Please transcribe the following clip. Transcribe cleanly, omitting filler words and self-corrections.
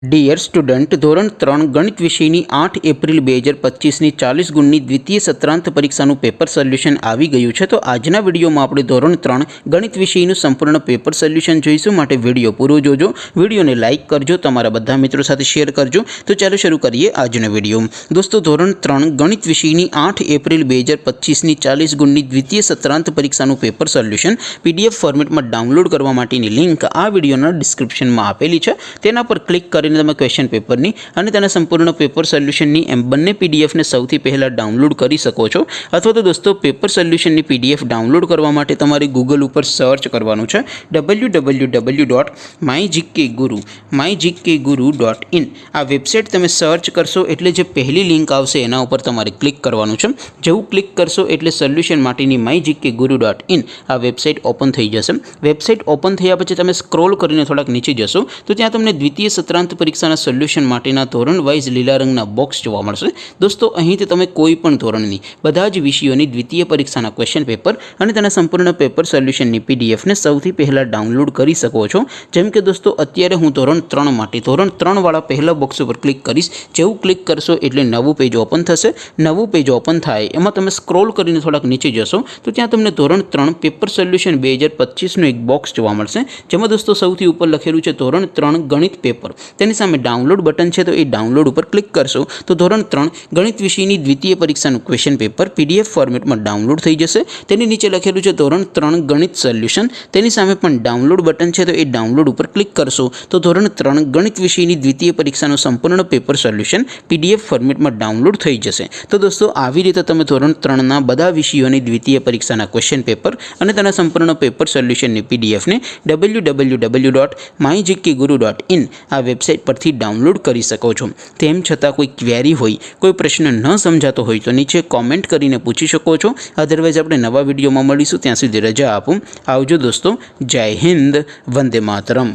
Dear student, ધોરણ 3 ગણિત વિષયની 8 એપ્રિલ 2025ની 40 ગુણની દ્વિતીય સત્રાંત પરીક્ષાનું પેપર સોલ્યુશન આવી ગયું છે। તો આજના વિડીયોમાં આપણે ધોરણ 3 ગણિત વિષયનું સંપૂર્ણ પેપર સોલ્યુશન જોઈશું। માટે વિડીયો પૂરો જોજો, વિડીયોને લાઇક કરજો, તમારા બધા મિત્રો સાથે શેર કરજો। તો ચાલો શરૂ કરીએ આજનો વિડીયો। દોસ્તો, ધોરણ 3 ગણિત વિષયની 8 એપ્રિલ 2025ની 40 ગુણની દ્વિતીય સત્રાંત પરીક્ષાનું પેપર સોલ્યુશન PDF ફોર્મેટમાં ડાઉનલોડ કરવા માટેની લિંક આ વિડીયોના ડિસ્ક્રિપ્શનમાં આપેલી છે। તેના પર ક્લિક કરી તમે ક્વેશ્ચન પેપરની અને તેના સંપૂર્ણ પેપર સોલ્યુશનની એમ બંને પીડીએફને સૌથી પહેલાં ડાઉનલોડ કરી શકો છો। અથવા તો દોસ્તો, પેપર સોલ્યુશનની પીડીએફ ડાઉનલોડ કરવા માટે તમારે ગૂગલ ઉપર સર્ચ કરવાનું છે www.mygkguru.in। આ વેબસાઇટ તમે સર્ચ કરશો એટલે જે પહેલી લિંક આવશે એના ઉપર તમારે ક્લિક કરવાનું છે। જેવું ક્લિક કરશો એટલે સોલ્યુશન માટેની mygkguru.in આ વેબસાઇટ ઓપન થઈ જશે। વેબસાઇટ ઓપન થયા પછી તમે સ્ક્રોલ કરીને થોડાક નીચે જશો તો ત્યાં તમને દ્વિતીય સત્રાંત પરીક્ષાના સોલ્યુશન માટેના ધોરણ વાઇઝ લીલા રંગના બોક્સ જોવા મળશે। દોસ્તો, અહીંથી તમે કોઈ પણ ધોરણની બધા જ વિષયોની દ્વિતીય પરીક્ષાના ક્વેશ્ચન પેપર અને તેના સંપૂર્ણ પેપર સોલ્યુશનની પીડીએફને સૌથી પહેલાં ડાઉનલોડ કરી શકો છો। જેમ કે દોસ્તો, અત્યારે હું ધોરણ 3 માટે ધોરણ 3 વાળા પહેલા બોક્સ ઉપર ક્લિક કરીશ। જેવું ક્લિક કરશો એટલે નવું પેજ ઓપન થશે। નવું પેજ ઓપન થાય એમાં તમે સ્ક્રોલ કરીને થોડાક નીચે જશો તો ત્યાં તમને ધોરણ 3 પેપર સોલ્યુશન 2025નું એક બોક્સ જોવા મળશે। જેમાં દોસ્તો સૌથી ઉપર લખેલું છે ધોરણ 3 ગણિત પેપર। તેની સામે ડાઉનલોડ બટન છે, તો એ ડાઉનલોડ ઉપર ક્લિક કરશો તો ધોરણ 3 ગણિત વિષયની દ્વિતીય પરીક્ષાનું ક્વેશ્ચન પેપર PDF ફોર્મેટમાં ડાઉનલોડ થઈ જશે। તેની નીચે લખેલું છે ધોરણ 3 ગણિત સોલ્યુશન। તેની સામે પણ ડાઉનલોડ બટન છે, તો એ ડાઉનલોડ ઉપર ક્લિક કરશો તો ધોરણ 3 ગણિત વિષયની દ્વિતીય પરીક્ષાનું સંપૂર્ણ પેપર સોલ્યુશન PDF ફોર્મેટમાં ડાઉનલોડ થઈ જશે। તો દોસ્તો, આવી રીતે તમે ધોરણ 3ના બધા વિષયોની દ્વિતીય પરીક્ષાના ક્વેશ્ચન પેપર અને તેના સંપૂર્ણ પેપર સોલ્યુશનની પીડીએફને www.mygkguru.in આ વેબસાઇટ પરથી ડાઉનલોડ કરી શકો છો। તેમ છતાં કોઈ ક્વેરી હોય, કોઈ પ્રશ્ન ન સમજાતો હોય તો નીચે કોમેન્ટ કરીને પૂછી શકો છો। અધરવાઇઝ આપણે નવા વિડીયોમાં મળીશું, ત્યાં સુધી રજા આપો। આવજો દોસ્તો, જય હિન્દ, વંદે માતરમ।